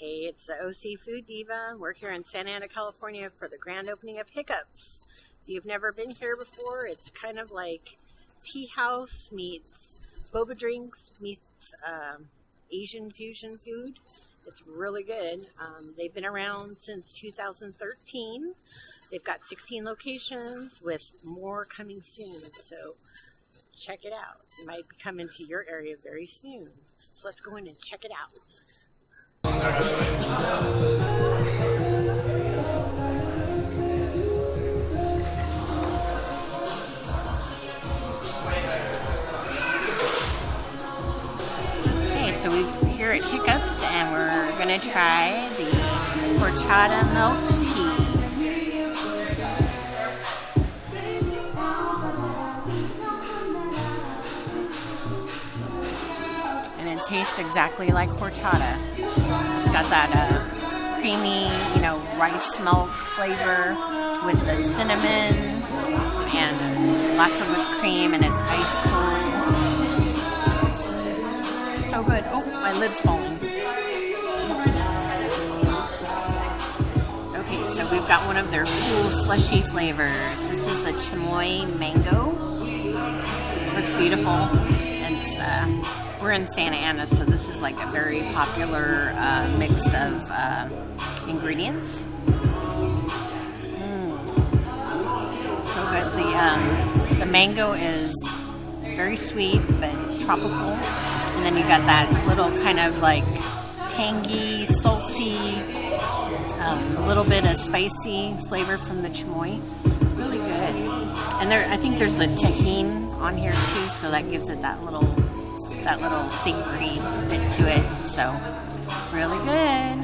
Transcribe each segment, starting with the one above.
Hey, it's the OC Food Diva. We're here in Santa Ana, California for the grand opening of Hiccups. If you've never been here before, it's kind of like tea house meets boba drinks meets Asian fusion food. It's really good. They've been around since 2013. They've got 16 locations with more coming soon. So check it out. It might be coming to your area very soon. So let's go in and check it out. Okay, so we're here at Hiccups and we're gonna try the horchata milk tea. And it tastes exactly like horchata. It's got that creamy, rice milk flavor with the cinnamon and lots of whipped cream, and it's ice cold. So good. Oh, my lid's falling. Okay, so we've got one of their cool slushy flavors. This is the chamoy mango. Looks beautiful. And we're in Santa Ana, so this is like a very popular mix of ingredients. So good. The mango is very sweet but tropical, and then you got that little kind of like tangy, salty, a little bit of spicy flavor from the chamoy. Really good. And I think there's the tahini on here too, so that gives it that little savory bit to it. So really good.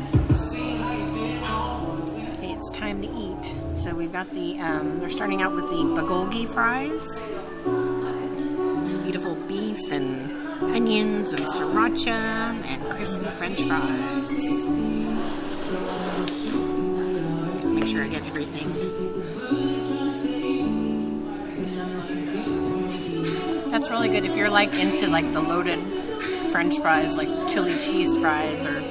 Okay, it's time to eat. So we've got they're starting out with the bulgogi fries. Beautiful beef and onions and sriracha and crispy french fries. Just make sure I get everything. That's really good if you're like into like the loaded french fries, like chili cheese fries, or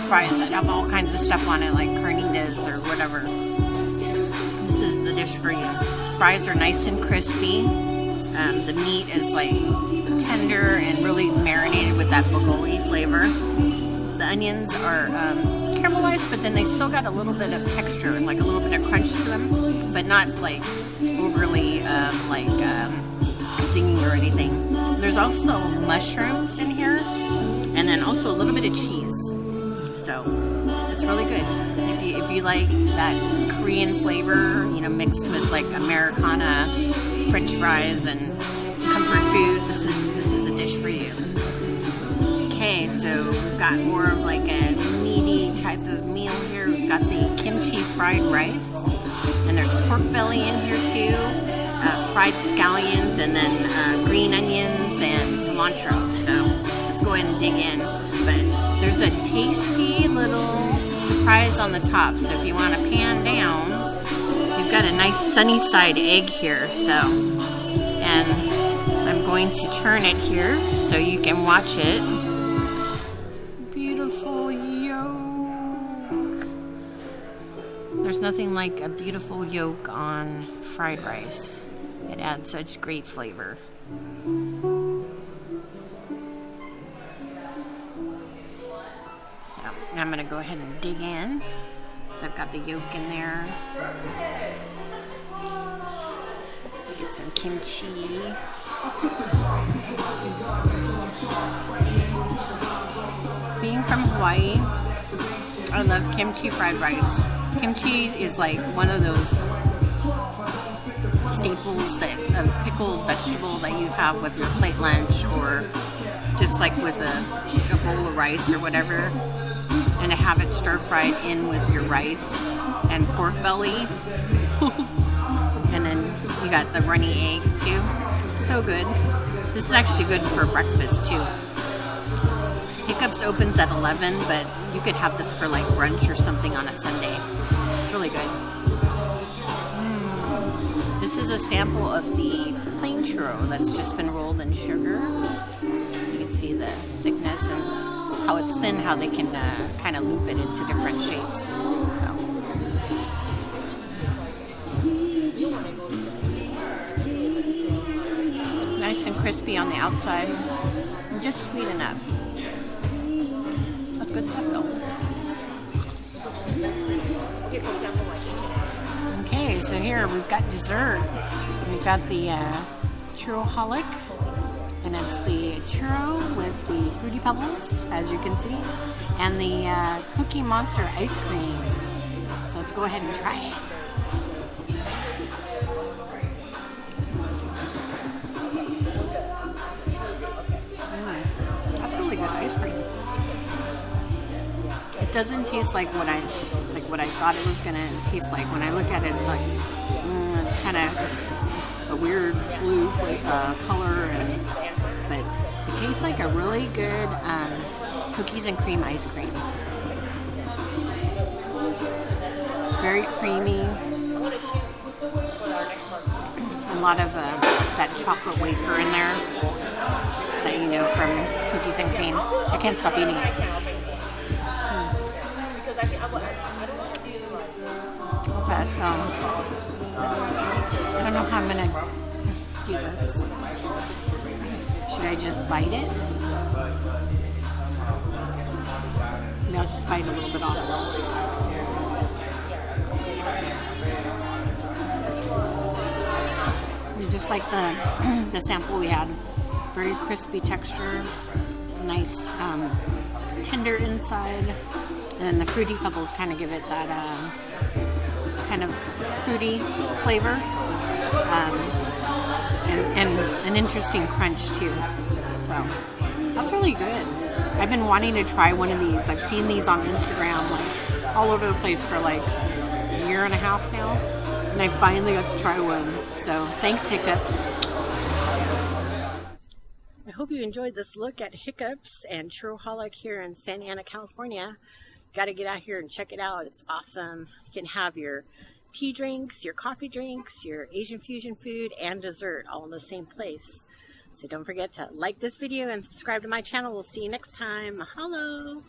fries that have all kinds of stuff on it, like carnitas or whatever. This is the dish for you. Fries are nice and crispy. The meat is like tender and really marinated with that bulgogi flavor. The onions are caramelized, but then they still got a little bit of texture and like a little bit of crunch to them, but not like overly zingy or anything. There's also mushrooms in here, and then also a little bit of cheese. So it's really good. If you like that Korean flavor, mixed with like Americana French fries and comfort food, this is the dish for you. Okay, so we've got more of like a meaty type of meal here. We've got the kimchi fried rice, and there's pork belly in here too, fried scallions, and then green onions and cilantro. So let's go ahead and dig in. But there's a tasty little surprise on the top. So if you want to pan down, we've got a nice sunny side egg here. So, and I'm going to turn it here so you can watch it. Beautiful yolk. There's nothing like a beautiful yolk on fried rice. It adds such great flavor. So now I'm going to go ahead and dig in. So I've got the yolk in there. Get some kimchi. Being from Hawaii, I love kimchi fried rice. Kimchi is like one of those staples of pickled vegetable that you have with your plate lunch, or just like with a bowl of rice or whatever, and to have it stir fried in with your rice and pork belly. And then you got the runny egg too. So good. This is actually good for breakfast too. Hiccups opens at 11, but you could have this for like brunch or something on a Sunday. It's really good. This is a sample of the plain churro that's just been rolled in sugar. You can see the thickness and how it's thin how they can kind of loop it into different shapes. So. Nice and crispy on the outside, and just sweet enough. That's good stuff though. Okay, so here we've got dessert. We've got the Churroholic, and it's the churro with the Fruity Pebbles, as you can see, and the Cookie Monster ice cream. So let's go ahead and try it. That's really good ice cream. It doesn't taste like what I thought it was gonna taste like. When I look at it, it's like it's a weird blue color, but it tastes like a really good cookies and cream ice cream. Very creamy. A lot of that chocolate wafer in there that you know from cookies and cream. I can't stop eating it. Okay, so I don't know how I'm gonna do this. Should I just bite it? Maybe I'll just bite a little bit off. It's just like the sample we had. Very crispy texture, nice tender inside, and then the Fruity Pebbles kind of give it that kind of fruity flavor, and an interesting crunch too. So that's really good. I've been wanting to try one of these. I've seen these on Instagram like all over the place for like a year and a half now, and I finally got to try one. So thanks, Hiccups. I hope you enjoyed this look at Hiccups and Churroholic here in Santa Ana, California. Got to get out here and check it out. It's awesome. You can have your tea drinks, your coffee drinks, your Asian fusion food, and dessert all in the same place. So don't forget to like this video and subscribe to my channel. We'll see you next time. Mahalo!